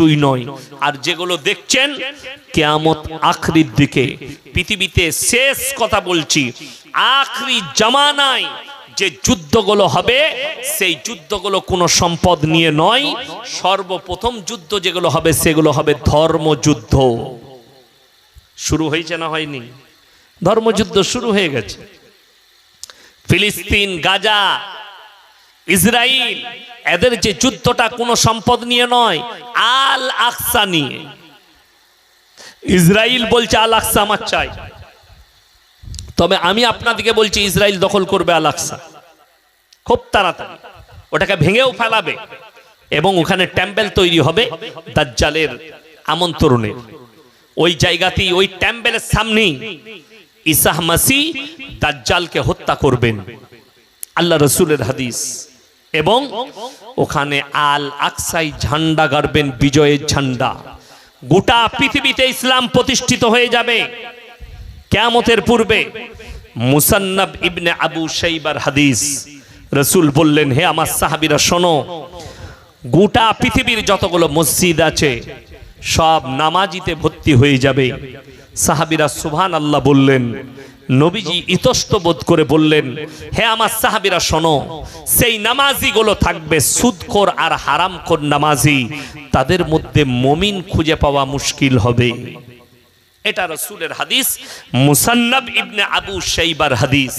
একটুই নয়। আর যেগুলো দেখছেন কিয়ামত আখরির দিকে, পৃথিবীতে শেষ কথা বলছি, আখরি জামানায় যে যুদ্ধগুলো হবে সেই যুদ্ধগুলো কোনো সম্পদ নিয়ে নয়। সর্বপ্রথম যুদ্ধ যেগুলো হবে সেগুলো হবে ধর্মযুদ্ধ। শুরু হয়েছে না হয়নি? ধর্মযুদ্ধ শুরু হয়ে গেছে। ফিলিস্তিন, গাজা, ইসরায়েল, এদের যে যুদ্ধটা কোনো সম্পদ নিয়ে নয়, আল আকসা নিয়ে। ইসরায়েল বলছে আল আকসা আমার চাই, তবে আমি আপনাদেরকে বলছি ইসরায়েল দখল করবে আল আকসা খুব তাড়াতাড়ি, ওটাকে ভেঙেও ফেলাবে এবং ওখানে টেম্পল তৈরি হবে দাজ্জালের আমন্ত্রণে। ওই জায়গাতেই, ওই টেম্পলের সামনেই ঈসা মাসিহ দাজ্জালকে হত্যা করবেন, আল্লাহ রসুলের হাদিস। এবং ওখানে আল আকসায় ঝান্ডা গাড়বেন, বিজয়ের ঝান্ডা। গোটা পৃথিবীতে ইসলাম প্রতিষ্ঠিত হয়ে যাবে কিয়ামতের পূর্বে। মুসান্নাব ইবনে আবু শাইবার হাদিস, রসুল বললেন, হে আমার সাহাবীরা শোনো, গোটা পৃথিবীর যতগুলো মসজিদ আছে সব নামাজিতে ভর্তি হয়ে যাবে। সাহাবীরা সুবহানাল্লাহ বললেন। নবীজি ইতস্ত বোধ করে বললেন, হে আমার সাহাবীরা শোনো, সেই নামাজিগুলো থাকবে সুদখোর আর হারামখোর নামাজি, তাদের মধ্যে মুমিন খুঁজে পাওয়া মুশকিল হবে। এটা রাসূলের হাদিস, মুসান্নাব ইবনে আবু শাইবার হাদিস।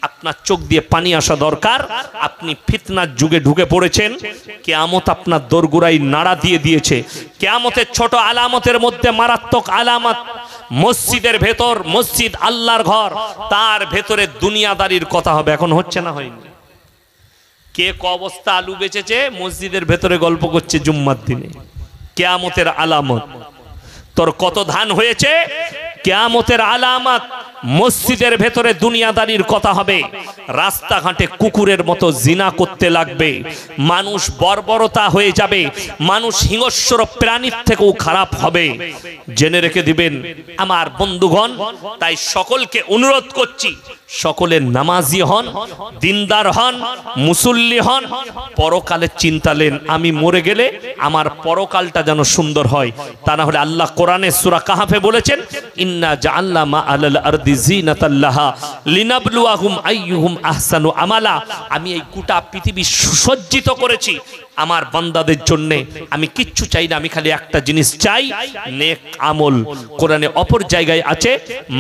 আপনার চোখ দিয়ে পানি আসা দরকার। আপনি ফিতনার যুগে ঢুকে পড়েছেন, কিয়ামত আপনার দোরগোড়ায় নাড়া দিয়ে দিয়েছে। কিয়ামতের ছোট আলামতের মধ্যে মারাত্মক আলামত, মসজিদের ভেতর, মসজিদ আল্লাহর ঘর, তার ভেতরে দুনিয়াদারির কথা হবে। এখন হচ্ছে না হয়নি? কে ক অবস্থা আলু বেচেছে মসজিদের ভেতরে গল্প করছে জুম্মার দিনে, কিয়ামতের আলামত। তোর কত ধান হয়েছে, কিয়ামতের আলামত। মসজিদের ভেতরে দুনিয়াদারির কথা হবে। রাস্তাঘাটে কুকুরের মতো জিনা করতে লাগবে, মানুষ বর্বরতা হয়ে যাবে, মানুষ হিংস্র প্রাণীর থেকেও খারাপ হবে। জেনে রেখে দিবেন আমার বন্ধুগণ। তাই সকলকে অনুরোধ করছি, সকলের নামাজি হন, দিনদার হন, মুসল্লি হন, পরকালের চিন্তা নেন। আমি মরে গেলে আমার পরকালটা যেন সুন্দর হয়। তা না হলে আল্লাহ কোরআনে সূরা কাহফে বলেছেন, ইন্না জাআলনা মা আলাল আরদি জিনাতাল লাহা লিনাবলুয়াহুম আইয়ুহুম আহসানু আমালা। আমি এই গোটা পৃথিবী সুসজ্জিত করেছি আমার বান্দাদের জন্য। আমি কিচ্ছু চাই না, আমি খালি একটা জিনিস চাই, নেক আমল। কোরআনে অপর জায়গায় আছে,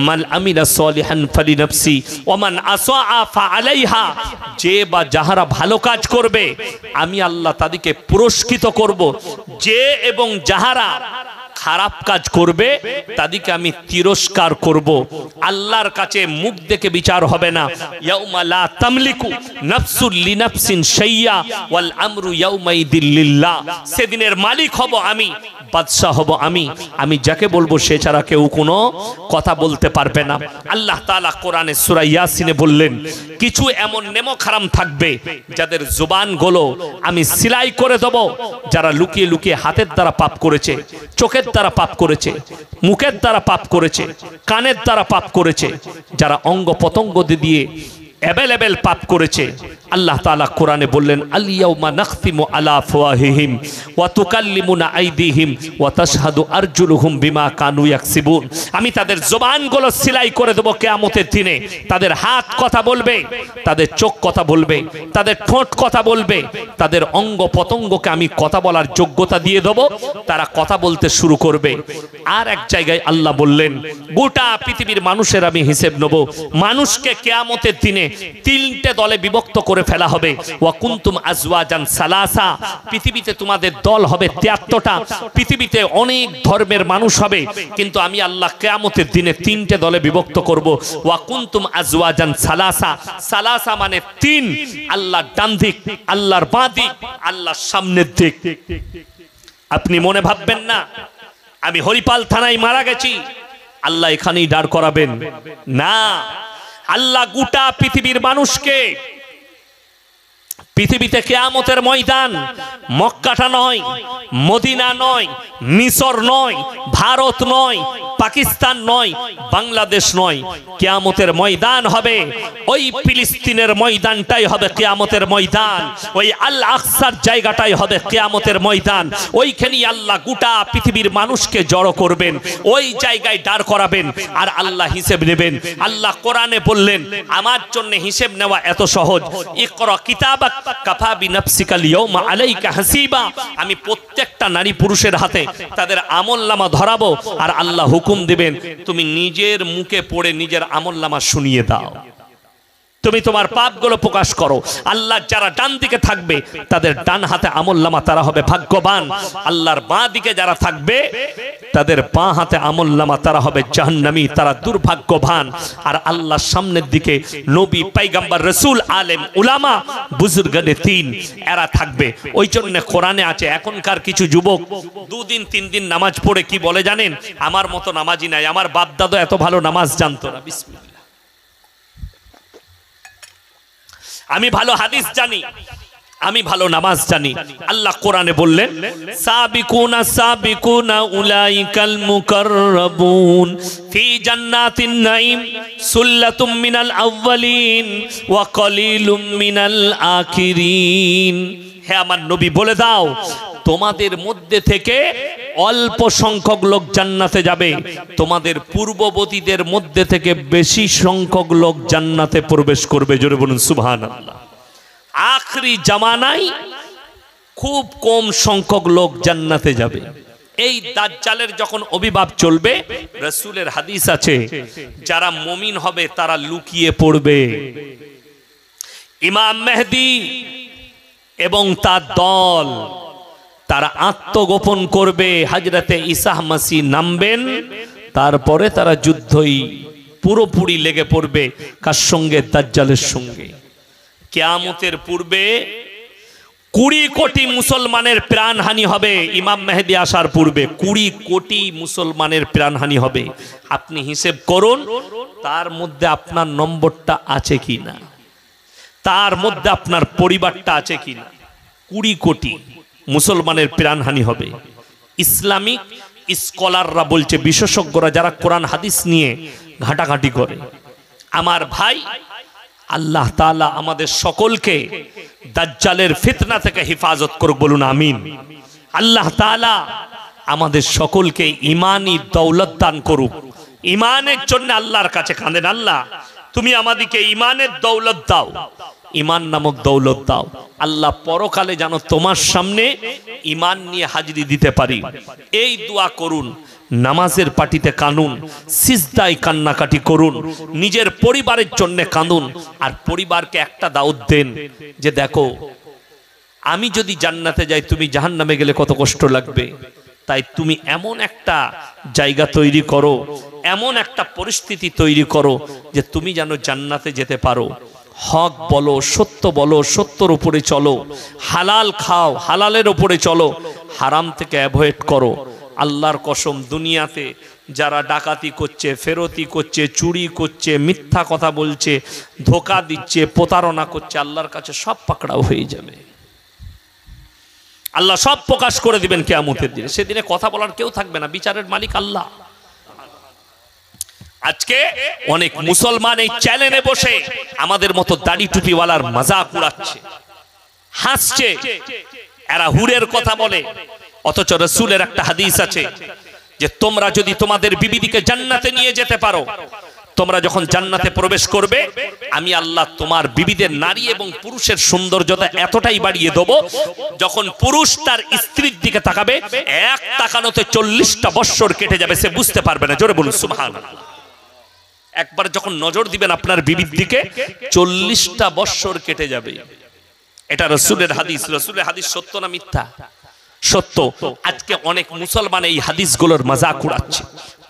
মাল আমিলা সলিহান ফালিনাফসি ওয়া মান আসআ ফাআলাইহা। যে বা যাহারা ভালো কাজ করবে আমি আল্লাহ তাদেরকে পুরস্কৃত করব, যে এবং যাহারা খারাপ কাজ করবে তাদেরকে আমি তিরস্কার করব। আল্লাহর কাছে মুখ দেখে বিচার হবে না। ইয়াউমা লা তামলিকু নাফসুল লিনাফসিন শাইয়া ওয়াল আমরু ইয়াউমাইদিল লিল্লাহ। সেদিনের মালিক হব আমি, বাদশা হব আমি। আমি যাকে বলবো সে ছাড়া কেউ কোনো কথা বলতে পারবে না। আল্লাহ তাআলা কোরআনে সূরা ইয়াসিনে বললেন, কিছু এমন নেমক হারাম থাকবে যাদের জবানগুলো আমি সিলাই করে দেব, যারা লুকিয়ে লুকিয়ে হাতের দ্বারা পাপ করেছে, চোখের দ্বারা পাপ করেছে, মুখের দ্বারা পাপ করেছে, কানের দ্বারা পাপ করেছে, যারা অঙ্গ পতঙ্গ দিয়ে অ্যাভেলেবেল পাপ করেছে। আল্লাহ তাআলা কোরআনে বললেন, আল ইয়াউমা নাখতিমু আলা আফওয়াহিহিম ওয়া তুকাল্লিমুনা আইদিহিম ওয়া তাশহাদু আরজুলুহুম বিমা কানু ইয়াকসিবুন। আমি তাদের জবানগুলো সিলাই করে দেব কিয়ামতের দিনে। তাদের হাত কথা বলবে, তাদের চোখ কথা বলবে, তাদের ঠোঁট কথা বলবে, তাদের অঙ্গ পতঙ্গকে আমি কথা বলার যোগ্যতা দিয়ে দেব, তারা কথা বলতে শুরু করবে। আর এক জায়গায় আল্লাহ বললেন, গোটা পৃথিবীর মানুষের আমি হিসেব নেব। মানুষকে কিয়ামতের দিনে তিনটে দলে বিভক্ত করে ফেলা হবে। ওয়া কুনতুম আজওয়াজান সালাসা। পৃথিবীতে তোমাদের দল হবে 73টা। পৃথিবীতে অনেক ধর্মের মানুষ হবে, কিন্তু আমি আল্লাহ কিয়ামতের দিনে তিনটে দলে বিভক্ত করব। ওয়া কুনতুম আজওয়াজান সালাসা। সালাসা মানে তিন, আল্লাহর ডান দিক, আল্লাহর বাঁ দিক, আল্লাহর সামনের দিক। আপনি মনে ভাববেন না আমি হরিপাল থানায় মারা গেছি, আল্লাহ এখানেই দাঁড় করাবেন না। আল্লাহ গোটা পৃথিবীর মানুষকে, পৃথিবীতে কিয়ামতের ময়দান মক্কাটা নয়, মদিনা নয়, মিশর নয়, ভারত নয়, পাকিস্তান নয়, বাংলাদেশ নয়, কিয়ামতের ময়দান হবে ওই ফিলিস্তিনের ময়দানটাই হবে কিয়ামতের ময়দান, ওই আল আকসার জায়গাটাই হবে কিয়ামতের ময়দান। ওইখানেই আল্লাহ গোটা পৃথিবীর মানুষকে জড়ো করবেন, ওই জায়গায় দাঁড় করাবেন আর আল্লাহ হিসেব নেবেন। আল্লাহ কোরআনে বললেন আমার জন্য হিসেব নেওয়া এত সহজ, ইকরা কিতাবাক কাফা বিনাফসিকাল ইয়াউমা আলাইকা হাসিবা। আমি প্রত্যেকটা নারী পুরুষের হাতে তাদের আমলনামা ধরাবো আর আল্লাহ হুকুম দিবেন তুমি নিজের মুখে পড়ে নিজের আমলনামা শুনিয়ে দাও, তুমি তোমার পাপগুলো প্রকাশ করো। আল্লাহ যারা ডান দিকে থাকবে তাদের ডান হাতে আমলনামা, তারা হবে ভাগ্যবান। আল্লাহর বাঁ দিকে যারা থাকবে তাদের বাঁ হাতে আমলনামা, তারা হবে জাহান্নামী, তারা দুর্ভাগ্যবান। আর আল্লাহর সামনের দিকে নবী, পয়গম্বর, রাসূল, আলেম, উলামা, বুজুর্গানে তিন এরা থাকবে। ওই জন্য কোরআনে আছে এখনকার কিছু যুবক 2 দিন 3 দিন নামাজ পড়ে কি বলে জানেন, আমার মতো নামাজি নাই, আমার বাপ দাদা এত ভালো নামাজ জানতো না, বিসমিল্লাহ, আমি ভালো হাদিস জানি, আমি ভালো নামাজ জানি। আল্লাহ কোরআনে বললেন সাবিকুনা সাবিকুনা উলাইকাল মুকাররাবুন ফি জান্নাতিন নাঈম সুল্লাতুম মিনাল আউয়ালিন ওয়া কলিলুম মিনাল আখিরিন। হে আমার নবী বলে দাও তোমাদের মধ্যে থেকে অল্প সংখ্যক লোক জান্নাতে যাবে, তোমাদের পূর্ববর্তীদের মধ্যে থেকে বেশি সংখ্যক লোক জান্নাতে প্রবেশ করবে। জোরে বলুন সুবহানাল্লাহ। আখরি জামানায় খুব কম সংখ্যক লোক জান্নাতে যাবে। এই দাজ্জালের যখন অভিভাব চলবে, রাসূলের হাদিস আছে যারা মুমিন হবে তারা লুকিয়ে পড়বে। ইমাম মেহেদী এবং তার দল তারা আত্মগোপন করবে, হযরতে ঈসা মাসিহ নামবেন, তারপরে তারা যুদ্ধই পুরোপুরি লেগে পড়বে। কার সঙ্গে? দাজ্জালের সঙ্গে। কিয়ামতের পূর্বে 20 কোটি মুসলমানের প্রাণহানি হবে। ইমাম মেহেদী আসার পূর্বে 20 কোটি মুসলমানের প্রাণহানি হবে। আপনি হিসেব করুন তার মধ্যে আপনার নম্বরটা আছে কিনা, তার মধ্যে আপনার পরিবারটা আছে কিনা। 20 কোটি মুসলমানের প্রাণহানি হবে। ইসলামিক স্কলাররা বলছে, বিশেষজ্ঞরা যারা কোরআন হাদিস নিয়ে ঘাটাঘাটি করে, আমার ভাই আল্লাহ তাআলা আমাদের সকলকে দাজ্জালের ফিতনা থেকে হেফাজত করুক, বলুন আমিন। আল্লাহ তাআলা আমাদের সকলকে ঈমানি দৌলত দান করুক। ঈমানের জন্য আল্লাহর কাছে কাঁদেন, আল্লাহ তুমি আমাদেরকে ঈমানের দৌলত দাও, ঈমান নামক দৌলত দাও। আল্লাহ পরকালে যেন তোমার সামনে ঈমান নিয়ে হাজিরি দিতে পারি, এই দোয়া করুন। নামাজের পাটিতে কানুন, সিজদায় কান্নাকাটি করুন, নিজের পরিবারের জন্য কাঁদুন, আর পরিবারকে একটা দাওয়াত দেন যে দেখো আমি যদি জান্নাতে যাই তুমি জাহান্নামে গেলে কত কষ্ট লাগবে, তাই তুমি এমন একটা জায়গা তৈরি করো, এমন একটা পরিস্থিতি তৈরি করো যে তুমি যেন জান্নাতে যেতে পারো। হক বলো, সত্য বলো, সত্যর উপরে চলো, হালাল খাও, হালালের উপরে চলো, হারাম থেকে অ্যাভয়েড করো। আল্লাহর কসম দুনিয়াতে যারা ডাকাতি করছে, ফেরতি করছে, চুরি করছে, মিথ্যা কথা বলছে, ধোঁকা দিচ্ছে, প্রতারণা করছে, আল্লাহর কাছে সব পাকড়াও হয়ে যাবে। আল্লাহ সব প্রকাশ করে দিবেন কিয়ামতের দিনে। সেদিনে কথা বলার কেউ থাকবে না, বিচারের মালিক আল্লাহ। আজকে অনেক মুসলমান এই চ্যানেলে বসে আমাদের মতো দাড়ি টুপিওয়ালার মজাক উড়াচ্ছে, হাসছে, এরা হুরের কথা বলে। অথচ রাসূলের একটা হাদিস আছে যে তোমরা যদি তোমাদের বিবিদিকে জান্নাতে নিয়ে যেতে পারো, তোমরা যখন জান্নাতে প্রবেশ করবে আমি আল্লাহ তোমার বিবিদের নারী এবং পুরুষের সৌন্দর্যতা এতটাই বাড়িয়ে দেব, যখন পুরুষ তার স্ত্রীর দিকে তাকাবে এক তাকানোতে 40টা বৎসর কেটে যাবে, সে বুঝতে পারবে না। জোরে বলুন সুবহানাল্লাহ। একবার যখন নজর দিবেন আপনার বিবির দিকে 40টা বৎসর কেটে যাবে। এটা রাসূলের হাদিস। রাসূলের হাদিস সত্য না মিথ্যা? সত্য। আজকে অনেক মুসলমান এই হাদিসগুলোর মজাক উড়াচ্ছে,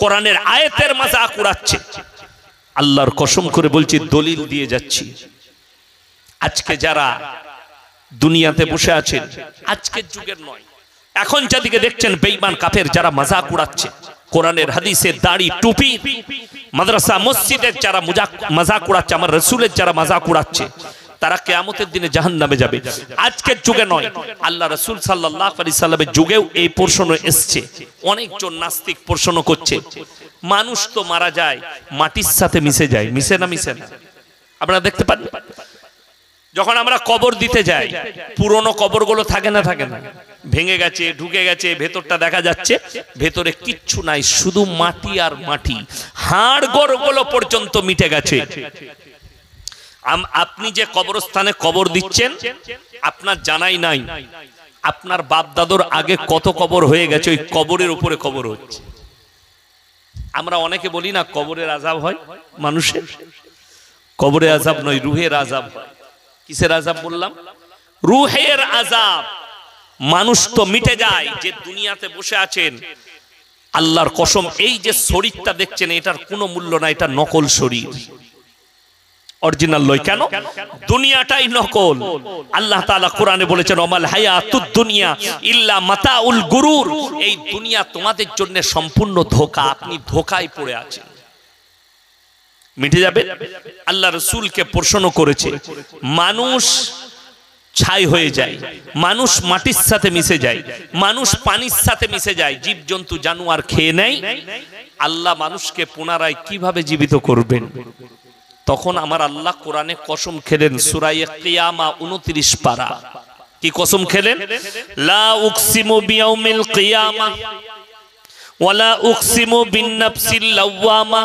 কোরআনের আয়াতের মজাক উড়াচ্ছে। আল্লাহর কসম করে বলছি, দলিল দিয়ে যাচ্ছি। আজকে যারা দুনিয়াতে বসে আছেন, আজকের যুগের নয়, এখন যাদিকে দেখছেন বেঈমান কাফের যারা মজাক উড়াচ্ছে, কোরআনের হাদিসের দাড়ি টুপি, মাদ্রাসা মসজিদের যারা মজাক উড়াচ্ছে, আমার রাসূলের যারা মজাক উড়াচ্ছে, তারা কিয়ামতের দিনে জাহান্নামে যাবে। আজকের যুগে নয়, আল্লাহ রাসূল সাল্লাল্লাহু আলাইহি সাল্লামের যুগেও এই প্রশ্ন এসছে। অনেকজন নাস্তিক প্রশ্ন করছে, মানুষ তো মারা যায়, মাটির সাথে মিশে যায়, মিশে না মিশে না? আপনারা দেখতে পান, যখন আমরা কবর দিতে যাই, পুরনো কবরগুলো থাকে না থাকে না, ভেঙে গেছে, ঢুকে গেছে, ভেতরটা দেখা যাচ্ছে, ভেতরে কিচ্ছু নাই, শুধু মাটি আর মাটি, হাড় গোড়গুলো পর্যন্ত মিটে গেছে। আপনি যে কবরস্থানে কবর দিচ্ছেন আপনার জানাই নাই, আপনার বাপ দাদুর আগে কত কবর হয়ে গেছে, ওই কবরের উপরে কবর হচ্ছে। আমরা অনেকে বলি না কবরের আযাব হয় মানুষের, কবরের আযাব নয়, রুহের আযাব হয়। কিসের আযাব বললাম? রুহের আযাব। মানুষ তো মিটে যায়, যে দুনিয়াতে বসে আছেন, আল্লাহর কসম, এই যে শরীরটা দেখছেন এটার কোনো মূল্য নাই, এটা নকল শরীর, অরিজিনাল নয়। কেন? দুনিয়াটাই নকল। আল্লাহ তাআলা কোরআনে বলেছেন, ওমাল হায়াতুদ দুনিয়া ইল্লা মাতাউল গুরুর, এই দুনিয়া তোমাদের জন্য সম্পূর্ণ ধোঁকা, আপনি ধোঁকায় পড়ে আছেন। মিটে যাবে? আল্লাহ রাসূলকে প্রশ্ন করেছে, মানুষ ছাই হয়ে যায়, মানুষ মাটির সাথে মিশে যায়, মানুষ পানির সাথে মিশে যায়, জীবজন্তু জানোয়ার খেয়ে নেয়, আল্লাহ মানুষকে পুনরায় কিভাবে জীবিত করবেন? তখন আমার আল্লাহ কোরআনে কসম খেলেন, সূরা কিয়ামা 29 পারা। কি কসম খেলেন? লা উকসিমু বিয়াউমিল কিয়ামা ওয়ালা উকসিমু বিন-নাফসিল লাওয়ামা,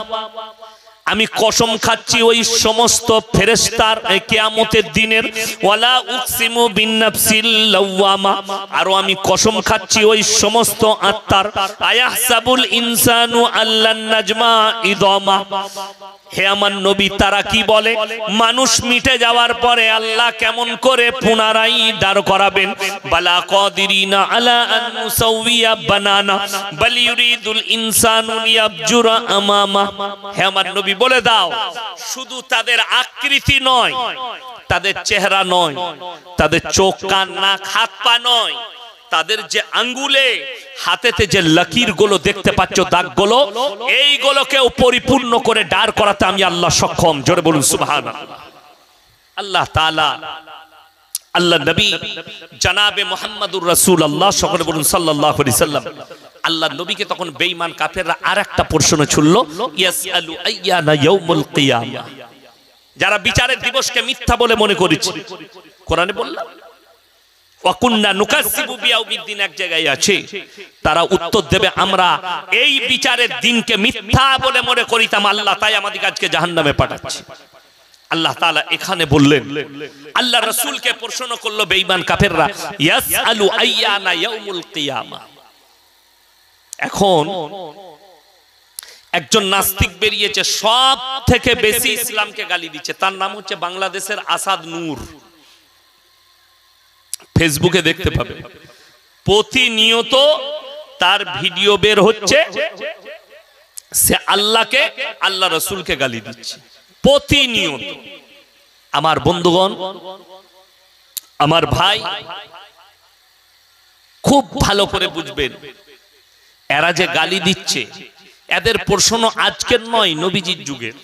আমি কসম খাচ্ছি ওই সমস্ত ফেরেশতার কিয়ামতের দিনের, ওয়ালা উকসিমু বিন-নাফসিল লাওয়ামা, আর আমি কসম খাচ্ছি ওই সমস্ত আত্মার, আয়াহসাবুল ইনসানু আল্লান নাজমা ইদামা। হে আমার নবী, তারা কি বলে, মানুষ মিটে যাওয়ার পরে আল্লাহ কেমন করে পুনরায় দাঁড় করাবেন? বালা কাদিরিনা আলা আন নুসাউইয়া বানানা বাল ইউরিদুল ইনসানু লিয়াবজুরা আমামা। হে আমার নবী, বলে দাও, শুধু তাদের আকৃতি নয়, তাদের চেহারা নয়, তাদের চোখ কান নাক হাত পা নয়, তাদের যে আঙ্গুলে হাতেতে যে লকির গুলো দেখতে পাচ্ছ, দাগগুলো, এইগুলোকেও পরিপূর্ণ করে দাঁড় করাতে আমি আল্লাহ সক্ষম। জোরে বলুন সুবহানাল্লাহ। আল্লাহ তাআলা, আল্লাহ নবী জনাবে মুহাম্মদুর রাসূলুল্লাহ, সকলে বলুন সাল্লাল্লাহু আলাইহি সাল্লাম, আল্লাহ নবীকে তখন বেঈমান কাফেররা আরেকটা প্রশ্ন ছুড়ল, ইয়াসআলু আইয়ানা ইয়াউমুল কিয়ামা, যারা বিচারের দিবসকে মিথ্যা বলে মনে করেছে। কোরআনে বললাম ওয়াকুন্না নুকাসসিবু বিয়াউমিদ্দিন, এক জায়গায় আছে, তারা উত্তর দেবে আমরা এই বিচারের দিনকে মিথ্যা বলে মনে করিতাম, আল্লাহ তাই আমাদের আজকে জাহান্নামে পাঠাচ্ছে। আল্লাহ তাআলা এখানে বললেন, আল্লাহ রাসূলকে প্রশ্ন করলো বেঈমান কাফেররা, ইয়াসআলু আইয়ানা ইয়াউমুল কিয়ামা। এখন একজন নাস্তিক বেরিয়েছে, সব থেকে বেশি ইসলামকে গালি দিচ্ছে, তার নাম হচ্ছে বাংলাদেশের আসাদ নূর। ফেসবুকে দেখতে পাবে, প্রতিনিয়ত তার ভিডিও বের হচ্ছে, সে আল্লাহকে, আল্লাহ রাসূলকে গালি দিচ্ছে প্রতিনিয়ত। আমার বন্ধুগণ, আমার ভাই, খুব ভালো করে বুঝবেন, এরা যে গালি দিচ্ছে, এদের প্রশ্ন আজকের নয়, নবীজির যুগের।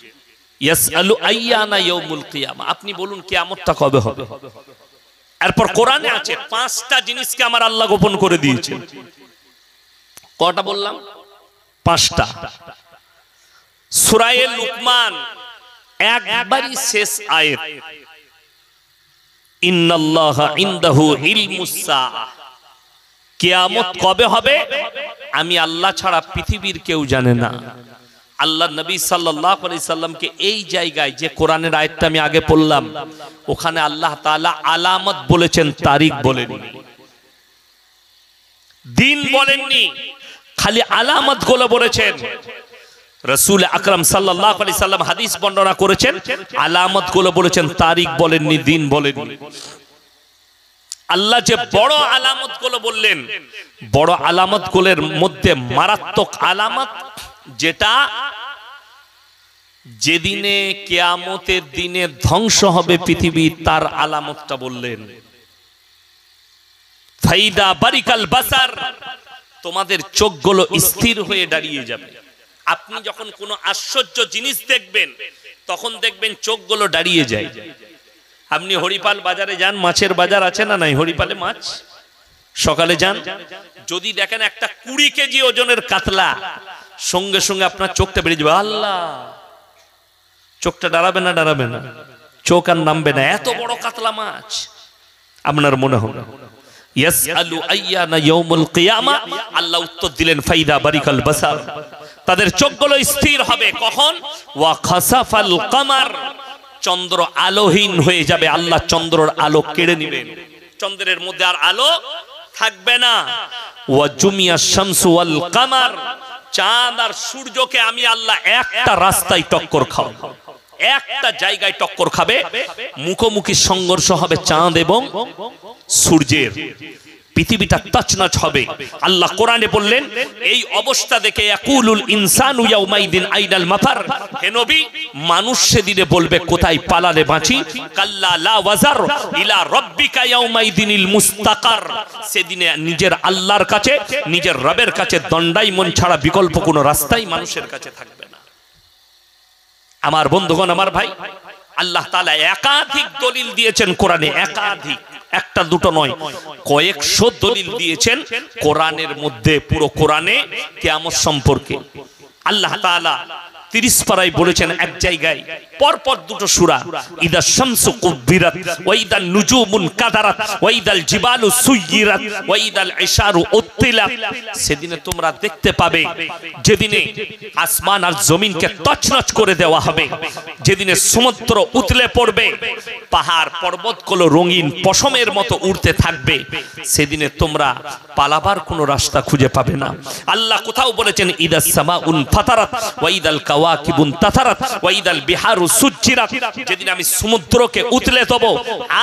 ইয়াসআলু আইয়ানা ইয়াউমুল কিয়ামা, আপনি বলুন কিয়ামতটা কবে হবে? এরপর কোরআনে আছে 5টা জিনিসকে আমার আল্লাহ গোপন করে দিয়েছে। কটা বললাম? 5টা। সূরা লুকমান একবারই শেষ আয়াত, ইন্নাল্লাহা ইনদাহু ইলমুস সাআ, কিয়ামত কবে হবে আমি আল্লাহ ছাড়া পৃথিবীর কেউ জানে না। আল্লাহ নবী সাল্লাল্লাহু আলাইহি সাল্লামকে এই জায়গায় যে কোরআনের আয়াতটা আমি আগে পড়লাম, ওখানে আল্লাহ তাআলা আলামত বলেছেন, তারিখ বলেননি, দিন বলেননি, খালি আলামত গুলো বলেছেন। রাসূল আকরাম সাল্লাল্লাহু আলাইহি সাল্লাম হাদিস বর্ণনা করেছেন, আলামত গুলো বলেছেন, তারিখ বলেননি, দিন বলেননি। আল্লাহ যে বড় আলামত গুলো বললেন, বড় আলামত গুলোর মধ্যে মারাত্মক আলামত, যেটা যেদিনে কিয়ামতের দিনে ধ্বংস হবে পৃথিবী, তার আলামতটা বললেন। ফাইদা বারিকাল বাসার, তোমাদের চোখগুলো স্থির হয়ে দাঁড়িয়ে যাবে। আপনি যখন কোনো আশ্চর্য জিনিস দেখবেন, তখন দেখবেন চোখগুলো দাঁড়িয়ে যায়। আপনি হরিপাল বাজারে যান, মাছের বাজার আছে না নাই? হরিপালে মাছ সকালে যান, যদি দেখেন একটা 20 কেজি ওজনের কাতলা, সঙ্গে সঙ্গে আপনার চোখটা বেরিয়ে যাবে, আল্লাহ, চোখটা দাঁড়াবে না? দাঁড়াবে না, চোখ আর নামবে না। এত বড় কাতলা মাছ আপনার মনে হবে। ইয়াসআলু আইয়ানা ইয়াউমুল কিয়ামা, আল্লাহ উত্তর দিলেন ফাইদা বারিকাল বাসার, তাদের চোখগুলো স্থির হবে কখন? ওয়া খাসাফাল কামার, চন্দ্র আলোহীন হয়ে যাবে, আল্লাহ চন্দ্রের আলো কেড়ে নেবেন, চন্দ্রের মধ্যে আর আলো থাকবে না। ওয়া জুমিয়াশ শামসু ওয়াল কামার, চাঁদ আর সূর্যকে আমি আল্লাহ একটা রাস্তায় টক্কর খাওয়াবো, একটা জায়গায় টক্কর খাবে, মুখোমুখি সংঘর্ষ হবে চাঁদ এবং সূর্যের, পৃথিবীটা তছনছ হবে। আল্লাহ কোরআনে বললেন এই অবস্থা দেখে ইয়াকুলুল ইনসানু ইয়াউমাইদিন আইনাল মাফার, হে নবী, মানুষ সেদিনে বলবে কোথায় পালালে বাঁচি? কাল্লা লা ওয়াজার ইলা রাব্বিকা ইয়াউমাইদিনিল মুস্তাকার, সেদিনে নিজের আল্লাহর কাছে, নিজের রবের কাছে দণ্ডায়মন ছাড়া বিকল্প কোনো রাস্তাই মানুষের কাছে থাকবে না। আমার বন্ধুগণ, আমার ভাই, আল্লাহ তাআলা একাধিক দলিল দিয়েছেন কোরআনে, একাধিক, একটা দুটো নয়, কয়েকশো দলিল দিয়েছেন কোরআনের মধ্যে, পুরো কোরআনে কিয়ামত সম্পর্কে। আল্লাহ তাআলা 30 পারায় বলেছেন এক জায়গায়, পরপর দুটো সূরা, ইদা শামসু কুব্বিরাত ওয়া ইদান নুজুমুন কাদারাত ওয়া ইদাল জিবালু সুয়্যিরাত ওয়া ইদাল ইশারু উত্তিলাত, সেদিনে তোমরা দেখতে পাবে যেদিনে আসমান আর জমিনকে তছনছ করে দেওয়া হবে, যেদিনে সমুদ্র উতলে পড়বে, পাহাড় পর্বতগুলো রঙিন পশমের মতো উড়তে থাকবে, সেদিনে তোমরা পালাবার কোনো রাস্তা খুঁজে পাবে না। আল্লাহ কোথাও বলেছেন ইদাস সামাউন ফাতারাত ওয়া ইদাল কাওয়াকিবুন তাতারাত ওয়া ইদাল বিহারু সুজ্জিরাত, যেদিন আমি সমুদ্রকে উতলে দেব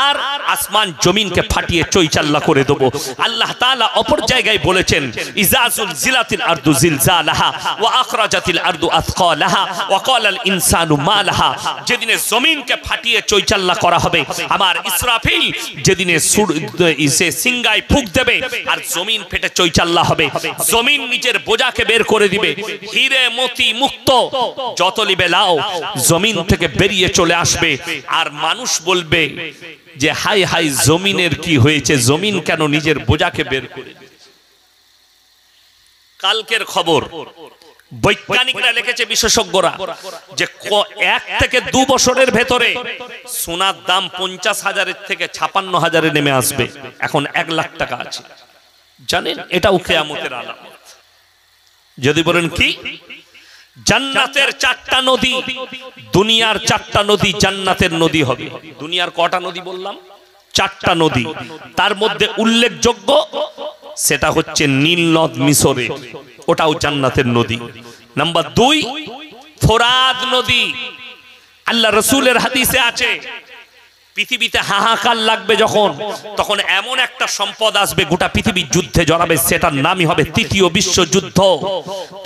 আর আসমান জমিনকে ফাটিয়ে চৈচাল্লা করে দেব। আল্লাহ তাআলা অপর জায়গায় বলেছেন ইজাজুল জিলাতিল আরদু জিলজালাহা ওয়া আখরাজাতিল আরদু আথকালাহা ওয়া ক্বালাল ইনসানু মা লাহা, যেদিনে জমিনকে ফাটিয়ে চৈচাল্লা করা হবে, আমার ইসরাফিল যেদিনে সে সিংগায় ফুঁক দেবে আর জমিন ফেটে চৈচাল্লা হবে, জমিন নিজের বোঝাকে বের করে দিবে, হিরে মতি মুক্ত যত লিবে লাও জমিন থেকে বেরিয়ে চলে আসবে, আর মানুষ বলবে যে হাই হাই জমিনের কি হয়েছে, জমিন কেন নিজের বোঝাকে বের করে দিয়েছে। কালকের খবর, বৈজ্ঞানিকরা লিখেছে, বিশেষজ্ঞরা, যে 1 থেকে 2 বছরের ভেতরে সোনার দাম 50,000 থেকে 56,000 নেমে আসবে, এখন 1 লাখ টাকা আছে। জানেন, এটাও কিয়ামতের আলামত। যদি বলেন কি, জান্নাতের 4টা নদী, দুনিয়ার 4টা নদী জান্নাতের নদী হবে। দুনিয়ার কটা নদী বললাম? 4টা নদী। তার মধ্যে উল্লেখযোগ্য সেটা হচ্ছে নীল নদ মিশরে, ওটাও জান্নাতের নদী। নাম্বার 2 ফোরাত নদী। আল্লাহ রাসূলের হাদিসে আছে, পৃথিবীতে হাহাকার লাগবে যখন, তখন এমন একটা সম্পদ আসবে গোটা পৃথিবী যুদ্ধে জড়াবে, সেটার নামই হবে 3য় বিশ্বযুদ্ধ।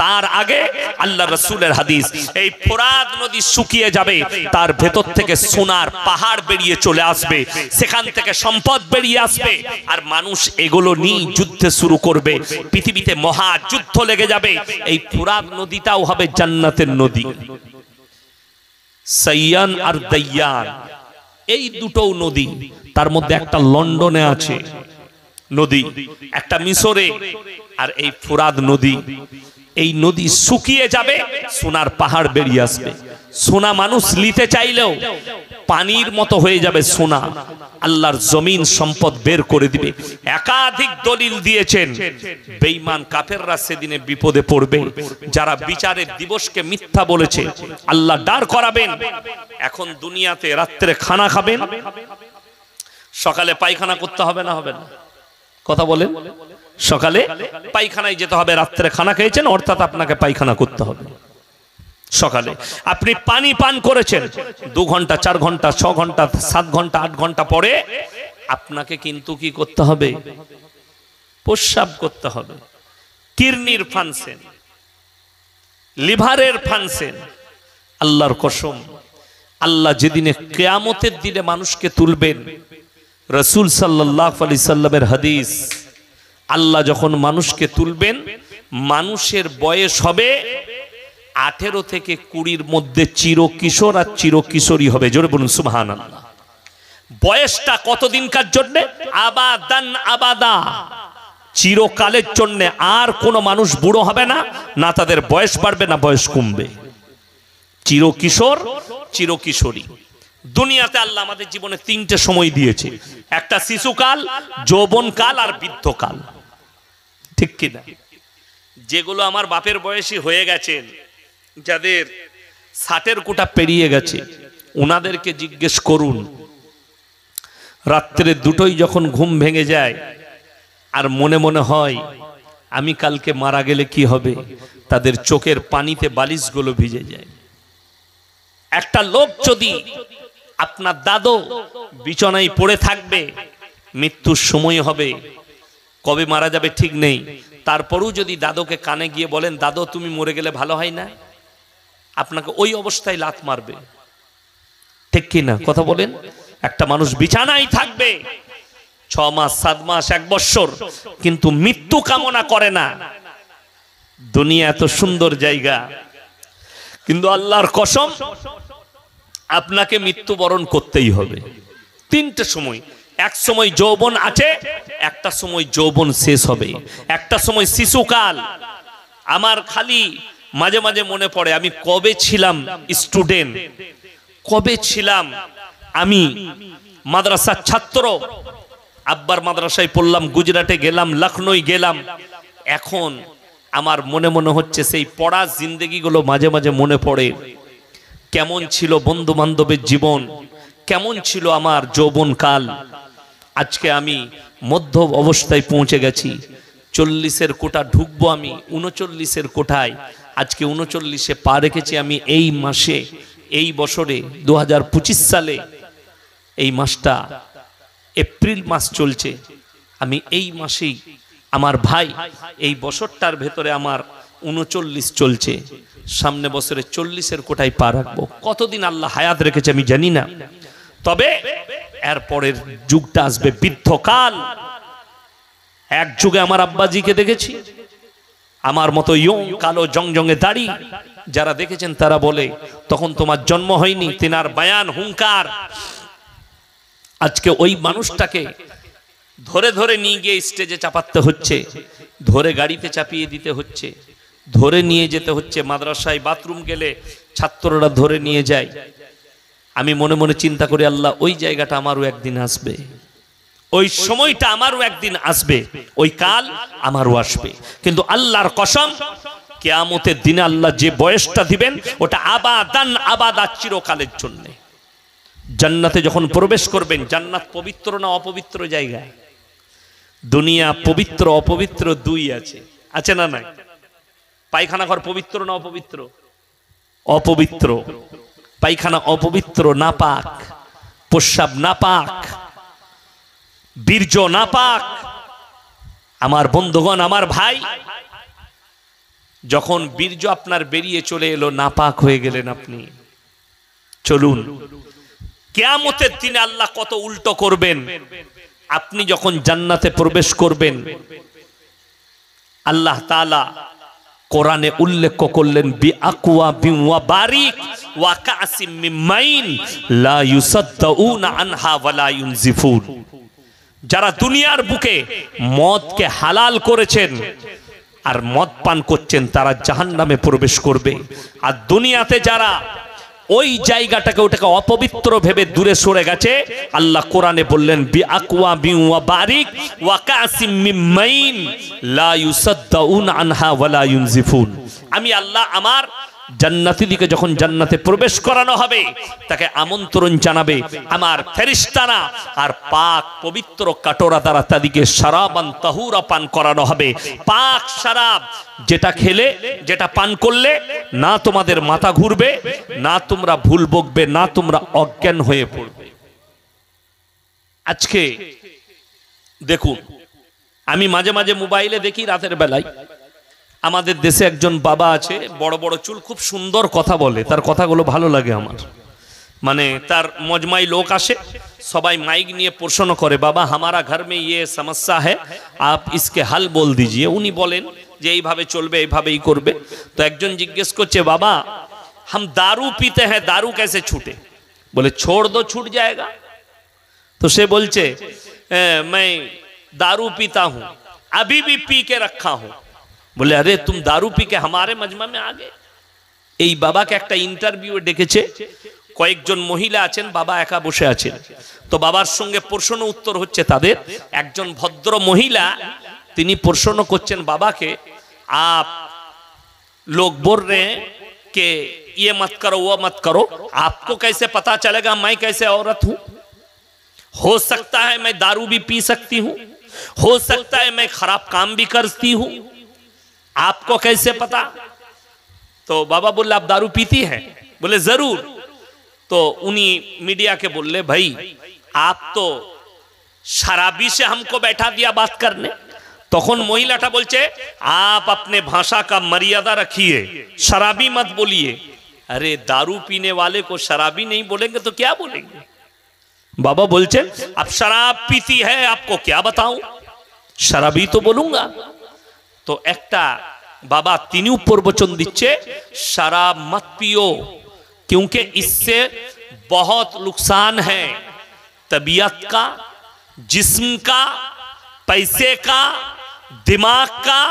তার আগে আল্লাহ রাসূলের হাদিস, এই ফোরাত নদী শুকিয়ে যাবে, তার ভেতর থেকে সোনার পাহাড় বেরিয়ে চলে আসবে, সেখান থেকে সম্পদ বেরিয়ে আসবে, আর মানুষ এগুলো নিয়ে যুদ্ধ শুরু করবে, পৃথিবীতে মহাযুদ্ধ লেগে যাবে। এই ফোরাত নদীটাও হবে জান্নাতের নদী। সাইয়ান আর দাইয়ান, এই দুটো নদী, তার মধ্যে একটা লন্ডনে আছে নদী, একটা মিশরে, আর এই ফোরাত নদী। এই নদী শুকিয়ে যাবে, সোনার পাহাড় বেরিয়ে আসবে, সোনা মানুষ নিতে চাইলেও পানির মতো হয়ে যাবে সোনা, আল্লাহর জমিন সম্পদ বের করে দিবে। একাধিক দলিল দিয়েছেন। বেঈমান কাফেররা সেদিনে বিপদে পড়বে, যারা বিচারের দিবসকে মিথ্যা বলেছে, আল্লাহ দাঁড় করাবেন। এখন দুনিয়াতে রাত্রে খানা খাবেন, সকালে পায়খানা করতে হবে না? হবে না? কথা বলেন। সকালে পায়খানায় যেতে হবে, রাত্রে খানা খেয়েছেন অর্থাৎ আপনাকে পায়খানা করতে হবে। সকালে আপনি পানি পান করেছেন, 2 ঘন্টা 4 ঘন্টা 6 ঘন্টা 7 ঘন্টা 8 ঘন্টা পরে আপনাকে কিন্তু কি করতে হবে? প্রস্রাব করতে হবে। কিডনির ফাংশন, লিভারের ফাংশন। আল্লাহর কসম, আল্লাহ যেদিনে কিয়ামতের দিনে মানুষকে তুলবেন, রাসূল সাল্লাল্লাহু আলাইহি সাল্লামের হাদিস, আল্লাহ যখন মানুষকে তুলবেন, মানুষের বয়স হবে 18 থেকে 20-র মধ্যে চিরকিশোর আর চিরকিশোরী হবে। জোরে বলুন সুবহানাল্লাহ। বয়সটা কতদিনকার জন্য? আবাদান আবাদা, চিরকালের জন্য। আর কোনো মানুষ বুড়ো হবে না, না তাদের বয়স বাড়বে না বয়স কমবে। চিরকিশোর, চিরকিশোরী। দুনিয়াতে আল্লাহ আমাদের জীবনে তিনটে সময় দিয়েছে, একটা শিশুকাল, যৌবনকাল আর বৃদ্ধকাল, ঠিক কিনা? যেগুলো আমার বাপের বয়সী হয়ে গেছেন, যাদের 60-এর কোটা পেরিয়ে গেছে, ওনাদেরকে জিজ্ঞেস করুন, রাত্রে দুটোই যখন ঘুম ভেঙে যায় আর মনে মনে হয় আমি কালকে মারা গেলে কি হবে, তাদের চোখের পানিতে বালিশগুলো ভিজে যায়। একটা লোক যদি, আপনার দাদু বিছানায় পড়ে থাকবে, মৃত্যুর সময় হবে, কবে মারা যাবে ঠিক নেই, তারপরেও যদি দাদুকে কানে গিয়ে বলেন, দাদু তুমি মরে গেলে ভালো হয় না, আপনাকে ওই অবস্থায় লাত মারবে, ঠিক কি না? কথা বলেন। একটা মানুষ বিছানায় থাকবে 6 মাস, 7 মাস, 1 বছর, কিন্তু মৃত্যু কামনা করে না। দুনিয়া এত সুন্দর জায়গা, কিন্তু আল্লাহর কসম আপনাকে মৃত্যুবরণ করতেই হবে। তিনটে সময়, এক সময় যৌবন আছে, একটা সময় যৌবন শেষ হবে, একটা সময় শিশুকাল। আমার খালি মাঝে মাঝে মনে পড়ে আমি কবে ছিলাম স্টুডেন্ট, কবে ছিলাম আমি মাদ্রাসার ছাত্র, আব্বার মাদ্রাসায় পড়লাম, গুজরাটে গেলাম, লখনৌ গেলাম। এখন আমার মনে মনে হচ্ছে সেই পড়া জিন্দেগিগুলো মাঝে মাঝে মনে পড়ে। কেমন ছিল বন্ধু বান্ধবের জীবন, কেমন ছিল আমার যৌবনকাল। আজকে আমি মধ্য অবস্থায় পৌঁছে গেছি, 40-এর কোটা ঢুকবো আমি 39-এর কোঠায়। আজকে 39-এ পা রেখেছি আমি এই মাসে, এই বছরে 2025 সালে। এই মাসটা এপ্রিল মাস চলছে, আমি এই মাসেই, আমার ভাই এই বছরটার ভেতরে আমার 39 চলছে, সামনে বছরে 40-এর কোটায় পা রাখবো। কতদিন আল্লাহ হায়াত রেখেছে আমি জানি না, তবে এরপরের যুগটা আসবে বৃদ্ধকাল। এক যুগে আমার আব্বাজিকে দেখেছি, আমার মতো ইয়ং কালো জংজঙে দাড়ি, যারা দেখেছেন তারা বলে তখন তোমার জন্ম হয়নি। তিনার বায়ান, হুঙ্কার। আজকে ওই মানুষটাকে ধরে ধরে নিয়ে গিয়ে স্টেজে চাপাতে হচ্ছে, ধরে গাড়িতে চাপিয়ে দিতে হচ্ছে, ধরে নিয়ে যেতে হচ্ছে। মাদ্রাসায় বাথরুম গেলে ছাত্ররা ধরে নিয়ে যায়। আমি মনে মনে চিন্তা করি, আল্লাহ ওই জায়গাটা আমারও একদিন আসবে, ওই সময়টা আমারও একদিন আসবে, ওই কাল আমারও আসবে। কিন্তু আল্লাহর কসম, কিয়ামতের দিনে আল্লাহ যে বয়সটা দিবেন ওটা আবাদান আবাদা, চিরকালের জন্য। জান্নাতে যখন প্রবেশ করবেন, জান্নাত পবিত্র না অপবিত্র জায়গা? দুনিয়া পবিত্র অপবিত্র দুই আছে, আছে না নাই? পায়খানা ঘর পবিত্র না অপবিত্র? অপবিত্র। পায়খানা অপবিত্র, নাপাক, প্রস্রাব নাপাক, বীর্য নাপাক। আমার বন্ধুগণ, আমার ভাই, যখন বীর্য আপনার বেরিয়ে চলে এলো, নাপাক হয়ে গেলেন আপনি, চলুন কিয়ামতের দিনে আল্লাহ কত উল্টো করবেন। আপনি যখন জান্নাতে প্রবেশ করবেন, আল্লাহ তাআলা কোরআনে উল্লেখ করলেন, বিআকওয়া বিওয়া বারিক ওয়া কাসিম মিন মাইন লা ইউসাদ্দাউনা আনহা ওয়া লা ইউনজিফুন। যারা দুনিয়ার বুকে মদকে হালাল করেছেন আর মদ পান করছেন, তারা জাহান্নামে প্রবেশ করবে। আর দুনিয়াতে যারা ওই জায়গাটাকে, ওটাকে অপবিত্র ভেবে দূরে সরে গেছে, আল্লাহ কোরআনে বললেন, বিআকওয়া বিওয়া বারিক ওয়া কাসিম মিন মাইন লা ইউসাদ্দাউনা আনহা ওয়া লা ইউনজিফুন। আমি আল্লাহ আমার জান্নাতীদেরকে যখন জান্নাতে প্রবেশ করানো হবে, তাকে আমন্ত্রণ জানাবে আমার ফেরেশতারা, আর পাক পবিত্র কাটোরা দ্বারা তাদেরকে শারাবান তাহুরা পান করানো হবে। পাক শরাব, যেটা খেলে, যেটা পান করলে না তোমাদের মাথা ঘুরবে, না তোমরা ভুল বকবে, না তোমরা অজ্ঞান হয়ে পড়বে। আজকে দেখুন, আমি মাঝে মাঝে মোবাইলে দেখি রাতের বেলায়, আমাদের দেশে একজন বাবা আছে, বড় বড় চুল, খুব সুন্দর কথা বলে, তার কথাগুলো ভালো লাগে আমার। মানে তার মজমাই লোক আসে, সবাই মাইক নিয়ে প্রশ্ন করে, বাবা হামারা ঘর মে ইয়ে সমস্যা হ্যায়, আপ ইসকে হাল বল দিজিয়ে। উনি বলেন যে এইভাবে চলবে, এইভাবেই করবে। তো একজন জিজ্ঞেস করছে, বাবা हम दारू पीते हैं, दारू कैसे छूटे? बोले छोड़ दो, छूट जाएगा। तो से बोलचे मैं दारू पीता हूं, अभी भी पी के रखा हूं। बोले अरे तुम दारू पी के हमारे मजमा में आ गए। এই বাবাকে একটা ইন্টারভিউ ডেকেছে, কয়েকজন মহিলা আছেন, বাবা একা বসে আছেন। তো বাবার সঙ্গে প্রশ্ন উত্তর হচ্ছে তাদের। একজন ভদ্র মহিলা তিনি প্রশ্ন করছেন বাবাকে, आप लोग बोल रहे हैं कि ये मत करो वो मत करो, आपको कैसे पता चलेगा मैं कैसे औरत हूं? हो सकता है मैं दारू भी पी सकती हूं, हो सकता है मैं खराब काम भी करती हूं, आपको कैसे पता? तो बाबा बोले आप दारू पीती हैं? बोले जरूर। तो उन्हीं मीडिया के बोले भाई आप तो शराबी से हमको बैठा दिया बात करने। তখন মহিলাটা বলছে आप अपने भाषा का मर्यादा रखिए, शराबी मत बोलिए। अरे दारू पीने वाले को शराबी नहीं बोलेंगे तो क्या बोलेंगे? बाबा बोलছে अब शराब पीती है आपको क्या बताऊं, शराबी तो बोलूंगा। तो একটা बाबा तीनों प्रवचन दिच्छे शराब मत पियो, क्योंकि इससे बहुत नुकसान है, तबीयत का, जिस्म का, पैसे का, दिमाग का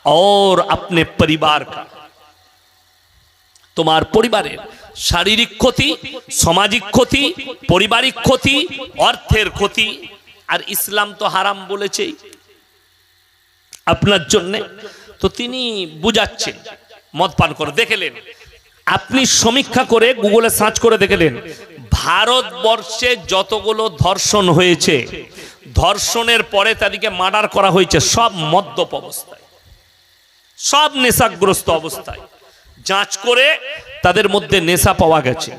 और अपने परिवार का। তোমার পরিবারের শারীরিক ক্ষতি, সামাজিক ক্ষতি, পারিবারিক ক্ষতি, অর্থের ক্ষতি। আর ইসলাম তো হারাম বলেছেই আপনার জন্য। তো তিনি বুঝাচ্ছেন মদ পান করে দেখলেন, আপনি সমীক্ষা করে গুগলে সার্চ করে দেখলেন ভারতবর্ষে যতগুলো ধর্ষণ হয়েছে, ধর্ষণের পরে তাদেরকে মার্ডার করা হয়েছে সব মদ্যপ অবস্থায়, সব নেশাগ্রস্ত অবস্থায়। যাঞ্চ করে তাদের মধ্যে নেশা পাওয়া গেছে।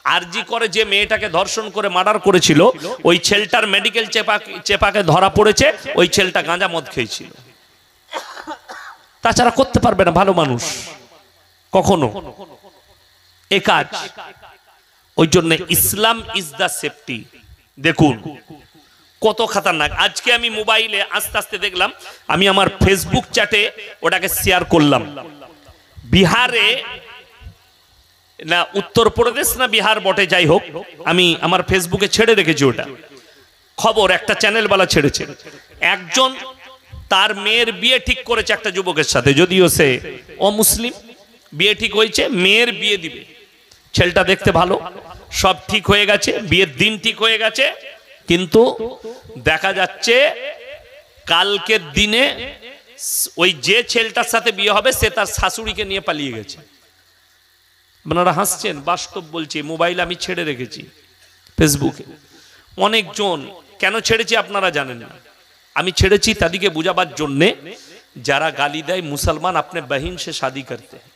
আরজি করে যে মেয়েটাকে ধর্ষণ করে মার্ডার করেছিল ওই ছেলেটার মেডিকেল চেপাকে ধরা পড়েছে, ওই ছেলেটা গাঁজা মদ খেয়েছিল। তাছাড়া করতে পারবে না ভালো মানুষ কখনো এ কাজ। ওই জন্য ইসলাম ইজ দা সেফটি। দেখুন কত খতরনাক। আজকে আমি মোবাইলে আস্তে আস্তে দেখলাম, আমি আমার ফেসবুক চ্যাটে ওটাকে শেয়ার করলাম। বিহারে না উত্তরপ্রদেশ না বিহার বটে, যাই হোক আমি আমার ফেসবুকে ছেড়ে রেখেছি ওটা খবর, একটা চ্যানেলওয়ালা ছেড়েছে। একজন তার মেয়ের বিয়ে ঠিক করেছে একটা যুবকের সাথে, যদিও সে অমুসলিম, বিয়ে ঠিক হয়েছে, মেয়ের বিয়ে দিবে। ছেলেটা দেখতে ভালো, সব ঠিক হয়ে গেছে, বিয়ের দিন ঠিক হয়ে গেছে, কিন্তু দেখা যাচ্ছে কালকের দিনে ওই যে ছেলেটার সাথে বিয়ে হবে সে তার শাশুড়িকে নিয়ে পালিয়ে গেছে। আপনারা হাসছেন, বাস্তব বলছি, মোবাইল আমি ছেড়ে রেখেছি ফেসবুকে। অনেকজন কেন ছেড়েছি আপনারা জানেন না। আমি ছেড়েছি তাদেরকে বুঝাবার জন্যে যারা গালি দেয় মুসলমান अपने बहन से शादी करते हैं,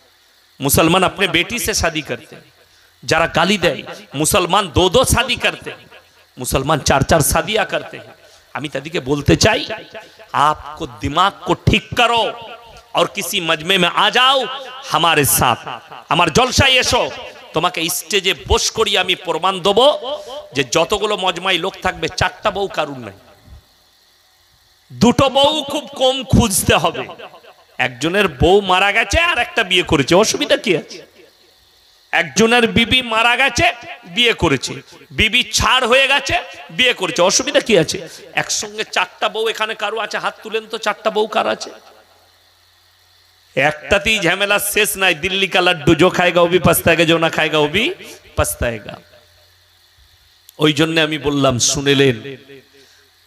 मुसलमान अपने बेटी से शादी करते हैं। जरा गाली दे मुसलमान दो दो शादी करते हैं, मुसलमान चार चार शादियां करते हैं। আমি তাদেরকে বলতে চাই आपको दिमाग को ठीक करो और किसी मजमे में आ जाओ हमारे साथ, আমার জলসায় এসো। তোমাকে স্টেজে বস করি আমি প্রমাণ দেব যে যতগুলো মজমায় লোক থাকবে চারটা বউ কারুর নাই, দুটো বউ খুব কম খুঁজতে হবে। একজনের বউ মারা গেছে আর একটা বিয়ে করেছে, অসুবিধা কি আছে? একজনের বিবি মারা গেছে বিয়ে করেছে, বিবি ছাড় হয়ে গেছে বিয়ে করেছে, অসুবিধা কি আছে? একসঙ্গে চারটা বউ এখানে কারো আছে? হাত তুলেন তো, চারটা বউ কার আছে? একটাতেই ঝামেলা শেষ নাই। দিল্লি কা লাড্ডু जो खाएगा वो भी पछताएगा, जो ना खाएगा वो भी पछताएगा। ওই জন্য আমি বললাম শুনেলেন,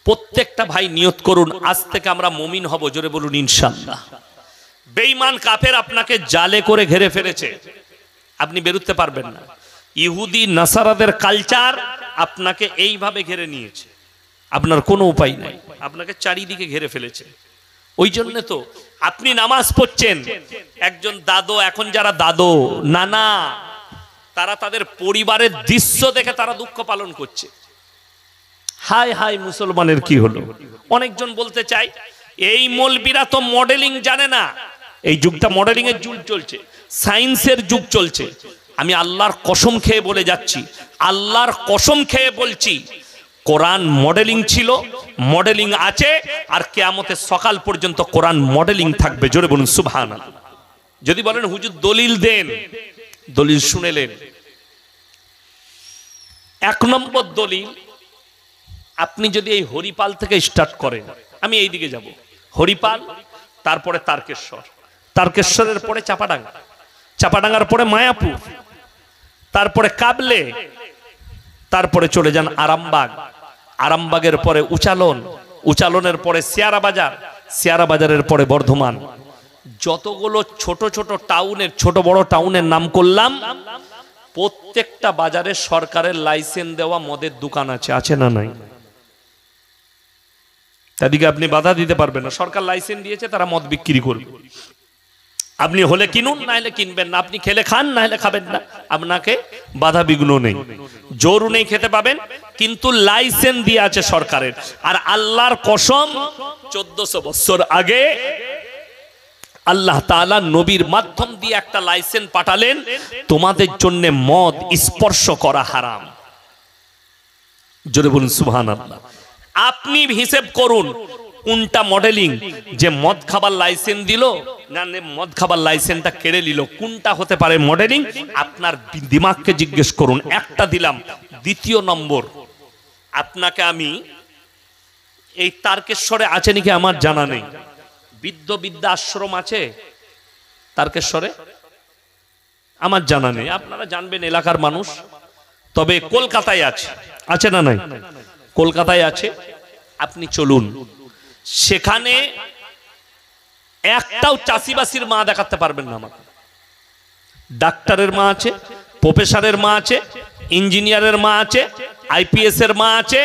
প্রত্যেকটা ভাই নিয়ত করুন আজ থেকে আমরা মুমিন হব, জোরে বলুন ইনশাআল্লাহ। বেঈমান কাফের আপনাকে জালে করে ঘিরে ফেলেছে, আপনি বেরোতে পারবেন না। ইহুদি নাসারাদের কালচার আপনাকে এইভাবে ঘিরে নিয়েছে, আপনার কোনো উপায় নাই, আপনাকে চারিদিকে ঘিরে ফেলেছে। ওই জন্য তো আপনি নামাজ পড়ছেন, একজন দাদু, এখন যারা দাদু নানা, তারা তাদের পরিবারের দৃশ্য দেখে তারা দুঃখ পালন করছে। হাই হাই মুসলমানের কি হলো? অনেকজন বলতে চাই এই মৌলবীরা তো মডেলিং জানে না। এই যুগটা মডেলিং এর যুগ চলছে, সায়েন্সের যুগ চলছে। আমি আল্লাহর কসম খেয়ে বলে যাচ্ছি, আল্লাহর কসম খেয়ে বলছি, কোরআন মডেলিং ছিল, মডেলিং আছে, আর কিয়ামতের সকাল পর্যন্ত কোরআন মডেলিং থাকবে। জোরে বলুন সুবহানাল্লাহ। যদি বলেন হুজুর দলিল দেন, দলিল শুনেলেন। এক নম্বর দলিল, আপনি যদি এই হরিপাল থেকে স্টার্ট করেন, আমি এই দিকে যাব, হরিপাল, তারপরে তারকেশ্বর, তারকেশ্বরের পরে চাপাডাঙ্গা, চাপাডাঙ্গার পরে মায়াপুর, তারপরে কাবলে, তারপরে চলে যান আরামবাগ, আরামবাগের পরে উচালন, উচালনের পরে সিয়ারা বাজার, সিয়ারা বাজারের পরে বর্ধমান। যতগুলো ছোট ছোট টাউনের, ছোট বড় টাউনের নাম করলাম, প্রত্যেকটা বাজারে সরকারের লাইসেন্স দেওয়া মদের দোকান আছে, আছে না নাই? তাদেরকে আপনি বাধা দিতে পারবেন না, সরকার লাইসেন্স দিয়েছে, তারা মদ বিক্রি করবে। আপনি হলে কিনুন, না হলে কিনবেন না, আপনি খেলে খান, না হলে খাবেন না, আপনাকে বাধা বিঘ্ন নেই, জোর নেই, খেতে পাবেন, কিন্তু লাইসেন্স দিয়ে আছে সরকারের। আর আল্লাহর কসম, 1400 বছর আগে আল্লাহ তাআলা নবীর মাধ্যম দিয়ে একটা লাইসেন্স পাঠালেন, তোমাদের জন্য মদ স্পর্শ করা হারাম। জোরে বলুন সুবহানাল্লাহ। আপনি হিসেব করুন কোনটা মডেলিং, যে মদ খাবার লাইসেন্স দিল না মদ খাবার লাইসেন্সটা কেড়ে নিল, কোনটা হতে পারে মডেলিং? আপনার দিমাগকে জিজ্ঞেস করুন। একটা দিলাম। দ্বিতীয় নম্বর, আপনাকে আমি, এই তারকেশ্বরে আছে নাকি আমার জানা নেই, বৃদ্ধ আশ্রম আছে তারকেশ্বরে? আমার জানা নেই, আপনারা জানবেন এলাকার মানুষ। তবে কলকাতায় আছে, আছে না নাই? কলকাতায় আছে, আপনি চলুন, সেখানে একটাও চাষিবাসীর মা দেখাতে পারবেন না আমাকে। ডাক্তারের মা আছে, প্রফেসরের মা আছে, ইঞ্জিনিয়ারের মা আছে, আইপিএস এর মা আছে,